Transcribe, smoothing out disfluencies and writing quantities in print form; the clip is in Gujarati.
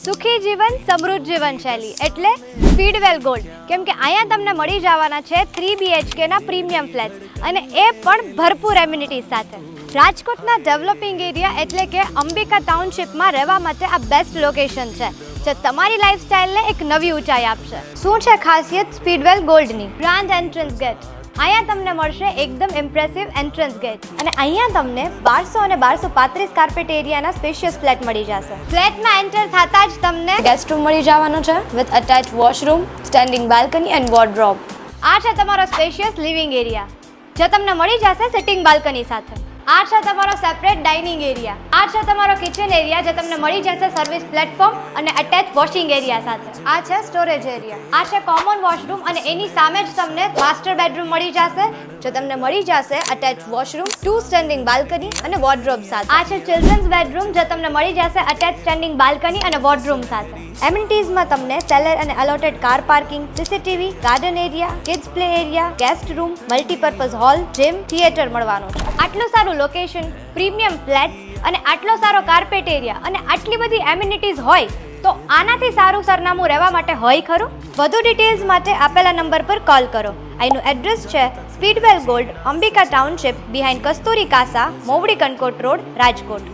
સુખી જીવન સમૃદ્ધ જીવનશૈલી એટલે સ્પીડવેલ ગોલ્ડ, કેમ કે અહીંયા તમને મળી જવાના છે 3 BHK ના પ્રીમિયમ ફ્લેટ્સ અને એ પણ ભરપૂર એમ્યુનિટીઝ સાથે. રાજકોટના ડેવલપિંગ એરિયા એટલે કે અંબિકા ટાઉનશીપમાં રહેવા માટે આ બેસ્ટ લોકેશન છે, જે તમારી લાઈફસ્ટાઈલને એક નવી ઊંચાઈ આપશે. શું છે ખાસિયત સ્પીડવેલ ગોલ્ડની? Brand entrance gate. અહીંયા તમને મળશે એકદમ ઇમ્પ્રેસિવ એન્ટ્રન્સ ગેટ અને અહીંયા તમને 1200 અને 1235 કાર્પેટ એરિયાના સ્પેશિયસ ફ્લેટ મળી જશે. ફ્લેટમાં એન્ટર થતા જ તમને ગેસ્ટ રૂમ મળી જવાનો છે with attach washroom, standing balcony and wardrobe. આ છે તમારો સ્પેશિયસ લિવિંગ એરિયા, જે તમને મળી જશે સિટિંગ બાલ્કની સાથે. આ છે તમારો સેપરેટ ડાઇનિંગ એરિયા. આ છે તમારો કિચન એરિયા, જે તમને મળી જશે સર્વિસ પ્લેટફોર્મ અને અટેચ વોશિંગ એરિયા સાથે. આ છે સ્ટોરેજ એરિયા. આ છે કોમન વોશરૂમ અને એની સામે જ તમને માસ્ટર બેડરૂમ મળી જશે, જે તમને મળી જશે અટેચ વોશરૂમ, 2 સ્ટેન્ડિંગ બાલ્કની અને વોર્ડરોબ સાથે. આ છે ચિલ્ડ્રન્સ બેડરૂમ, જે તમને મળી જશે અટેચ સ્ટેન્ડિંગ બાલ્કની અને વોર્ડરૂમ સાથે. એમિનિટીઝમાં તમને સેલર અને allotted car parking, CCTV, garden area, kids play area, guest room, multipurpose hall, gym, theatre મળવાનું છે. આટલું સારું લોકેશન, પ્રીમિયમ ફ્લેટ્સ અને આટલો સારો કાર્પેટ એરિયા અને આટલી બધી એમિનિટીઝ હોય તો આનાથી સારું સરનામું રહેવા માટે હોય ખરું? વધુ ડિટેલ્સ માટે આપેલા નંબર પર કોલ કરો. અહીંનું એડ્રેસ છે Speedwell Gold, Ambika township, behind Kasturi Casa, Movdi Kankot road, Rajkot.